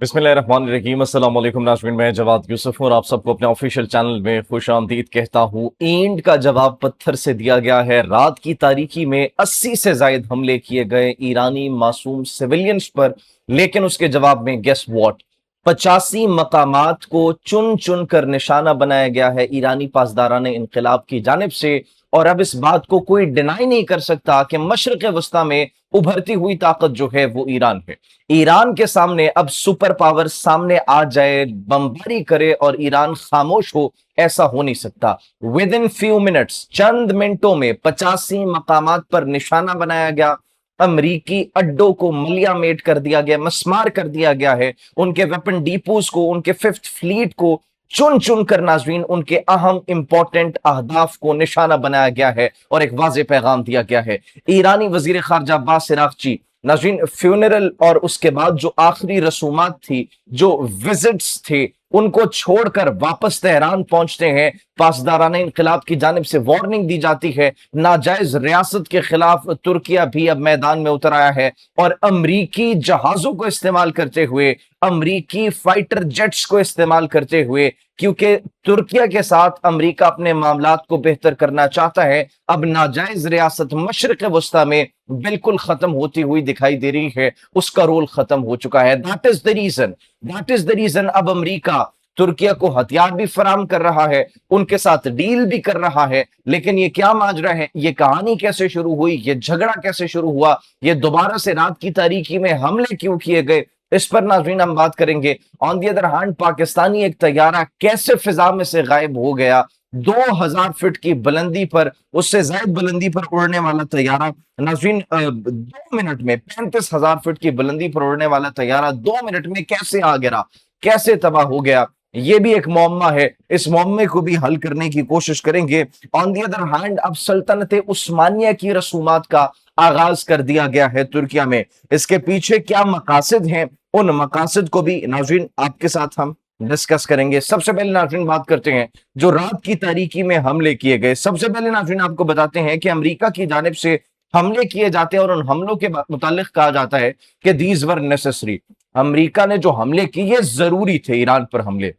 बिस्मिल्लाहिर्रहमानिर्रहीम। अस्सलाम वालेकुम नाज़रीन, मैं जवाद यूसुफ और आप सबको अपने ऑफिशियल चैनल में खुश आमदीद कहता हूँ। ईंट का जवाब पत्थर से दिया गया है। रात की तारीकी में 80 से जायद हमले किए गए ईरानी मासूम सिविलियंस पर, लेकिन उसके जवाब में गेस व्हाट, 85 मकामात को चुन चुन कर निशाना बनाया गया है ईरानी पासदारान इनकलाब की जानिब से। और अब इस बात को कोई डिनाई नहीं कर सकता कि मशरक़ वस्ता में उभरती हुई ताकत जो है वो ईरान है। ईरान के सामने अब सुपर पावर सामने आ जाए, बमबारी करे और ईरान खामोश हो, ऐसा हो नहीं सकता। विद इन फ्यू मिनट्स, चंद मिनटों में 85 मकामात पर निशाना बनाया गया। अमरीकी अड्डों को मलियामेट कर दिया गया, मस्मार कर दिया गया है। उनके वेपन डिपोज को, उनके फिफ्थ फ्लीट को चुन चुन कर नाजरीन उनके अहम इंपॉर्टेंट अहदाफ को निशाना बनाया गया है और एक वाज़ेह पैगाम दिया गया है। ईरानी वजीर खारजा अब्बास अरागची नाजरीन फ्यूनरल और उसके बाद जो आखिरी रसूमात थी, जो विजिट्स थे, उनको छोड़कर वापस तेहरान पहुंचते हैं। पासदारान इनकलाब की जानिब से वार्निंग दी जाती है। नाजायज रियासत के खिलाफ तुर्किया भी अब मैदान में उतर आया है और अमरीकी जहाजों को इस्तेमाल करते हुए, अमरीकी फाइटर जेट्स को इस्तेमाल करते हुए, क्योंकि तुर्किया के साथ अमरीका अपने मामलात को बेहतर करना चाहता है, अब नाजायज रियासत मशरक़ वस्ता में बिल्कुल खत्म होती हुई दिखाई दे रही है। उसका रोल खत्म हो चुका है। दैट इज द रीजन अब अमरीका तुर्किया को हथियार भी फराम कर रहा है, उनके साथ डील भी कर रहा है। लेकिन ये क्या माजरा है, ये कहानी कैसे शुरू हुई, ये झगड़ा कैसे शुरू हुआ, ये दोबारा से रात की तारीकी में हमले क्यों किए गए, इस पर नाज़रीन हम बात करेंगे। On the other hand, Pakistani एक तैयारा कैसे फिजा में से गायब हो गया। 2000 फीट की बुलंदी पर, उससे ज्यादा बुलंदी पर उड़ने वाला तैयारा नाज़रीन 2 मिनट में, 35,000 फीट की बुलंदी पर उड़ने वाला तैयारा 2 मिनट में कैसे आ गिरा, कैसे तबाह हो गया, ये भी एक मौम्मा है। इस मौम्मे को भी हल करने की कोशिश करेंगे। ऑन दी अदर हैंड, अब सल्तनत उस्मानिया की रसूमात का आगाज कर दिया गया है तुर्किया में। इसके पीछे क्या मकासद हैं, उन मकासद को भी नाज़रीन आपके साथ हम डिस्कस करेंगे। सबसे पहले नाज़रीन बात करते हैं जो रात की तारीकी में हमले किए गए। सबसे पहले नाज़रीन आपको बताते हैं कि अमेरिका की जानिब से हमले किए जाते हैं और उन हमलों के मुतालिक कहा जाता है कि दीज वर नेसेसरी। अमेरिका ने जो हमले किए जरूरी थे। ईरान पर हमले,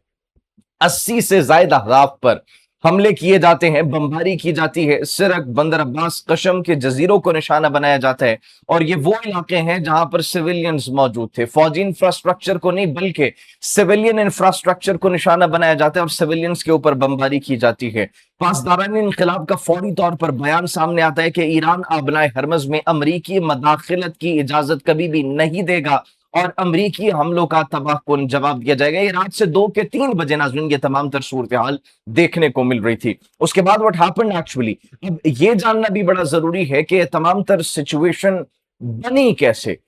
80 से ज्यादा अहदाफ पर हमले किए जाते हैं, बमबारी की जाती है। सिरक, बंदर अब्बास, कशम के जजीरों को निशाना बनाया जाता है और ये वो इलाके हैं जहां पर सिविलियंस मौजूद थे। फौजी इंफ्रास्ट्रक्चर को नहीं बल्कि सिविलियन इंफ्रास्ट्रक्चर को निशाना बनाया जाता है और सिविलियंस के ऊपर बमबारी की जाती है। पासदारान इनकलाब का फौरी तौर पर बयान सामने आता है कि ईरान आबनाए हरमज में अमरीकी मदाखिलत की इजाजत कभी भी नहीं देगा और अमरीकी हमलों का तबाहकुन जवाब दिया जाएगा। ये रात से 2 के 3 बजे नाज़रीन ये तमाम तर सूरत हाल देखने को मिल रही थी। उसके बाद व्हाट हैपेंड एक्चुअली, अब ये जानना भी बड़ा जरूरी है कि तमाम तर सिचुएशन बनी कैसे।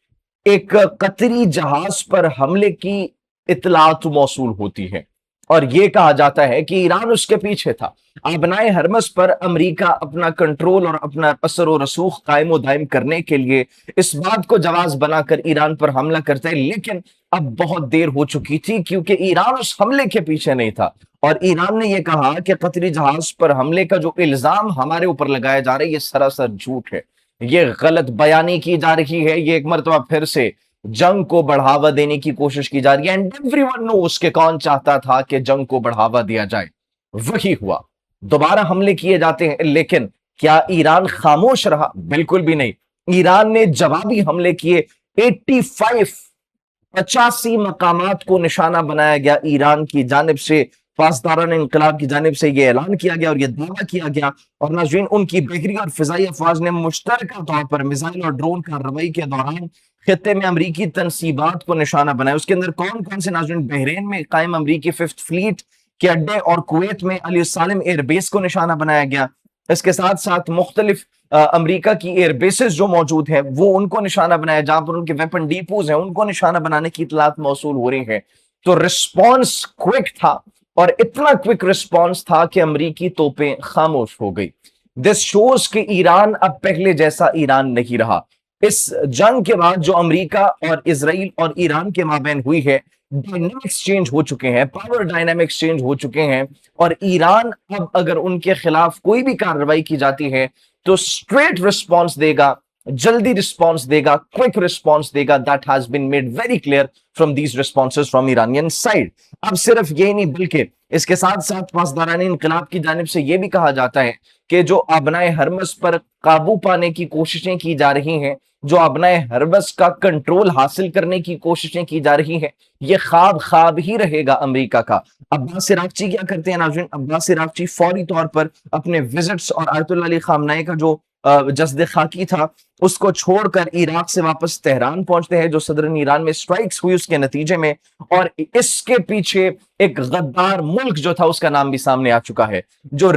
एक कतरी जहाज पर हमले की इतलात मौसूल होती है और यह कहा जाता है कि ईरान उसके पीछे था। आबनाए हरमस पर अमेरिका अपना कंट्रोल और अपना असर और रसूख कायम दायम करने के लिए इस बात को जवाज बनाकर ईरान पर हमला करता है। लेकिन अब बहुत देर हो चुकी थी क्योंकि ईरान उस हमले के पीछे नहीं था और ईरान ने यह कहा कि कतरी जहाज पर हमले का जो इल्जाम हमारे ऊपर लगाया जा रहा है, यह सरासर झूठ है, ये गलत बयानी की जा रही है, ये एक मरतबा फिर से जंग को बढ़ावा देने की कोशिश की जा रही है। एंड एवरीवन नोस के कौन चाहता था कि जंग को बढ़ावा दिया जाए। वही हुआ, दोबारा हमले किए जाते हैं। लेकिन क्या ईरान खामोश रहा? बिल्कुल भी नहीं। ईरान ने जवाबी हमले किए। 85 मकामात को निशाना बनाया गया ईरान की जानिब से। पासदारान इनकलाब की जानिब से यह ऐलान किया गया और यह दावा किया गया और नाज़रीन उनकी बहरी और फिजाई अफवाज ने मुश्तरका तौर पर मिसाइल और ड्रोन कार्रवाई के दौरान खित्ते में अमरीकी तनसीबात को निशाना बनाया। उसके अंदर कौन कौन से नाज़रीन, बहरीन में कायम अमरीकी फिफ्थ फ्लीट के अड्डे और कुवैत में अली सालिम एयरबेस को निशाना बनाया गया। इसके साथ साथ मुख्तलिफ अमरीका की एयरबेसेस जो मौजूद है वो उनको निशाना बनाया, जहां पर उनके वेपन डिपोज हैं उनको निशाना बनाने की इतलात मौसूल हो रही है। तो रिस्पॉन्स क्विक था और इतना क्विक रिस्पॉन्स था कि अमरीकी तोपें खामोश हो गई। दिस शोज कि ईरान अब पहले जैसा ईरान नहीं रहा। इस जंग के बाद जो अमेरिका और इसराइल और ईरान के माबैन हुई है, डायनामिक्स चेंज हो चुके हैं, पावर डायनामिक्स चेंज हो चुके हैं और ईरान अब अगर उनके खिलाफ कोई भी कार्रवाई की जाती है तो स्ट्रेट रिस्पॉन्स देगा, जल्दी रिस्पॉन्स देगा, क्विक रिस्पॉन्स देगा। That has been made very clear from these responses from Iranian side. अब सिर्फ ये नहीं बल्कि इसके साथ साथ पासदारान इनकलाब की जानिब से यह भी कहा जाता है कि जो अबनाए हरमस पर काबू पाने की कोशिशें की जा रही हैं, जो अबनाए हरमस का कंट्रोल हासिल करने की कोशिशें की जा रही हैं, ये ख्वाब ही रहेगा अमेरिका का। अब्बास सिरागची क्या करते हैं नाज़रीन? अब्बास सिरागची फौरी तौर पर अपने विजिट्स और आयतुल्लाह अली खामनाई का जो जस्द खाकी था उसको छोड़कर इराक से वापस तेहरान पहुंचते हैं, जो सदरन ईरान में स्ट्राइक्स हुई उसके नतीजे में। और इसके पीछे एक गद्दार मुल्क जो था उसका नाम भी सामने आ चुका है। जो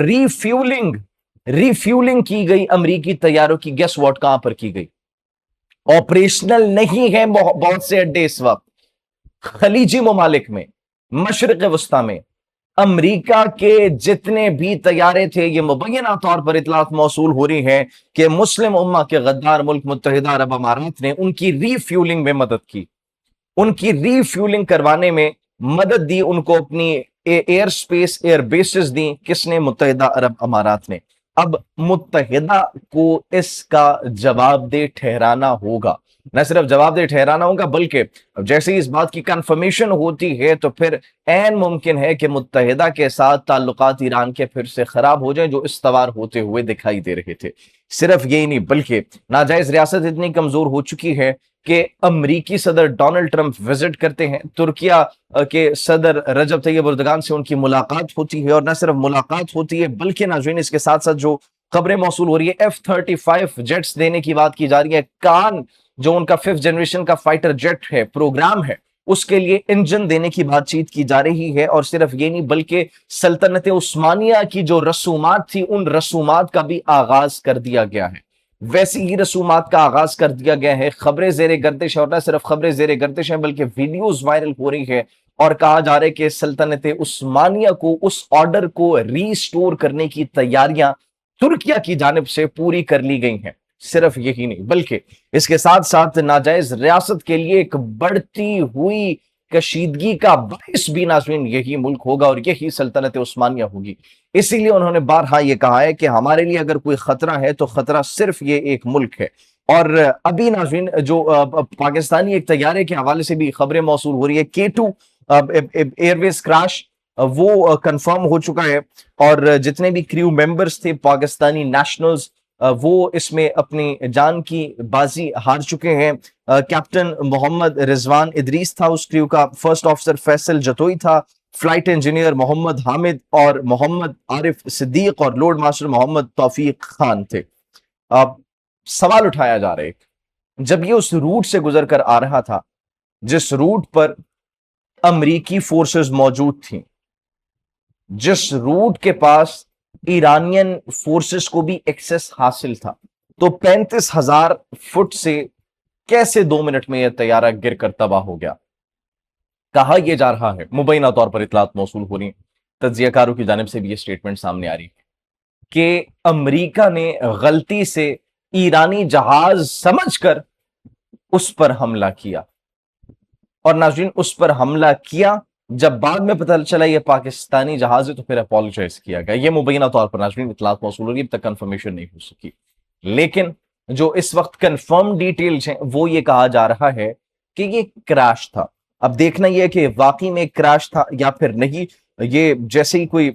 रिफ्यूलिंग की गई अमरीकी तैयारों की, गेस व्हाट, कहां पर की गई? ऑपरेशनल नहीं है बहुत से अड्डे इस वक्त खलीजी ममालिक में, मशरिक वस्ता में। अमरीका के जितने भी तैयारे थे, ये मुबैना तौर पर इतलात मौसूल हो रही है कि मुस्लिम उम्मा के गद्दार मुल्क मुत्तहिदा अरब अमारात ने उनकी रीफ्यूलिंग में मदद की, उनकी रीफ्यूलिंग करवाने में मदद दी, उनको अपनी एयर स्पेस, एयर बेसिस दी। किसने? मुत्तहिदा अरब अमारात ने। अब मुत्तहिदा को इसका जवाबदेह ठहराना होगा। न सिर्फ जवाबदेह ठहराना होगा बल्कि जैसे ही इस बात की कंफर्मेशन होती है तो फिर ऐन मुमकिन है कि मुत्तहिदा के साथ ताल्लुकात ईरान के फिर से खराब हो जाएं, जो इस्तवार होते हुए दिखाई दे रहे थे। सिर्फ यही नहीं बल्कि नाजायज रियासत इतनी कमजोर हो चुकी है कि अमरीकी सदर डोनाल्ड ट्रंप विजिट करते हैं, तुर्किया के सदर रजब तैयब एर्दोगान से उनकी मुलाकात होती है, और न सिर्फ मुलाकात होती है बल्कि नाज़रीन इसके साथ साथ जो खबरें मौसूल हो रही है, F-35 जेट्स देने की बात की जा रही है। कान जो उनका 5th जनरेशन का फाइटर जेट है, प्रोग्राम है, उसके लिए इंजन देने की बातचीत की जा रही है। और सिर्फ ये नहीं बल्कि सल्तनत उस्मानिया की जो रसूमात थी, उन रसूमात का भी आगाज कर दिया गया है। वैसी ही रसूमात का आगाज कर दिया गया है। खबरें जेरे गर्दिश, और न सिर्फ खबरें जेरे गर्दिश हैं बल्कि वीडियोस वायरल हो रही है और कहा जा रहा है कि सल्तनत उस्मानिया को, उस ऑर्डर को रीस्टोर करने की तैयारियां तुर्किया की जानिब से पूरी कर ली गई हैं। सिर्फ यही नहीं बल्कि इसके साथ साथ नाजायज रियासत के लिए एक बढ़ती हुई कशीदगी का बाइस भी नाज़रीन यही मुल्क होगा और यही सल्तनत उस्मानिया होगी। इसीलिए उन्होंने बारहा ये कहा है कि हमारे लिए अगर कोई खतरा है तो खतरा सिर्फ ये एक मुल्क है। और अभी नाज़रीन जो पाकिस्तानी एक तैयारे के हवाले से भी खबरें मौसूल हो रही है, K2 एयरवेज क्रैश वो कंफर्म हो चुका है। और जितने भी क्रू मेंबर्स थे पाकिस्तानी नेशनल्स, वो इसमें अपनी जान की बाजी हार चुके हैं। कैप्टन मोहम्मद रिजवान इदरीस था उस क्रू का, फर्स्ट ऑफिसर फैसल जतोई था, फ्लाइट इंजीनियर मोहम्मद हामिद और मोहम्मद आरिफ सिद्दीक और लोड मास्टर मोहम्मद तौफीक खान थे। अब सवाल उठाया जा रहा है, जब ये उस रूट से गुजर कर आ रहा था जिस रूट पर अमरीकी फोर्सेस मौजूद थी, जिस रूट के पास ईरानियन फोर्सेस को भी एक्सेस हासिल था, तो 35,000 फुट से कैसे 2 मिनट में यह तैयारा गिरकर तबाह हो गया? कहा यह जा रहा है, मुबैना तौर पर इतलात मौसूल हो रही, तज्जियाकारों की जानिब से भी यह स्टेटमेंट सामने आ रही है कि अमरीका ने गलती से ईरानी जहाज समझकर उस पर हमला किया। और नाज़रीन उस पर हमला किया, जब बाद में पता चला ये पाकिस्तानी जहाज है तो फिर अपोलोजाइज किया गया। ये मुबैना तौर पर नाज़रीन इतलात मौसूल हो रही है, अब तक कंफर्मेशन नहीं हो सकी। लेकिन जो इस वक्त कंफर्म डिटेल्स हैं वो ये कहा जा रहा है कि ये क्रैश था। अब देखना यह कि वाकई में क्रैश था या फिर नहीं, ये जैसे ही कोई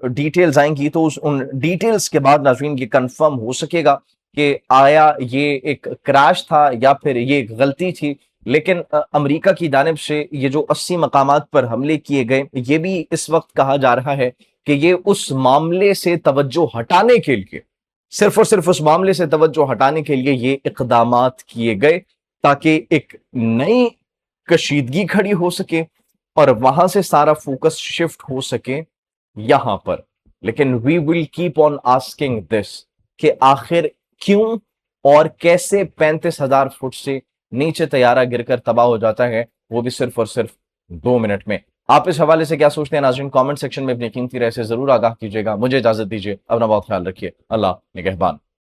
डिटेल्स आएंगी तो उन डिटेल्स के बाद नाज़रीन ये कंफर्म हो सकेगा कि आया ये एक क्रैश था या फिर ये एक गलती थी। लेकिन अमेरिका की जानिब से ये जो 80 मकामात पर हमले किए गए, ये भी इस वक्त कहा जा रहा है कि ये उस मामले से तवज्जो हटाने के लिए, सिर्फ और सिर्फ उस मामले से तवज्जो हटाने के लिए ये इक़दामात किए गए ताकि एक नई कशीदगी खड़ी हो सके और वहां से सारा फोकस शिफ्ट हो सके यहां पर। लेकिन we will keep on asking this कि आखिर क्यों और कैसे 35,000 फुट से नीचे तैयारा गिरकर तबाह हो जाता है, वो भी सिर्फ और सिर्फ 2 मिनट में। आप इस हवाले से क्या सोचते हैं नाज़रीन? कमेंट सेक्शन में अपनी कीमती राय से जरूर आगाह कीजिएगा। मुझे इजाजत दीजिए, अपना बहुत ख्याल रखिए। अल्लाह निगहबान।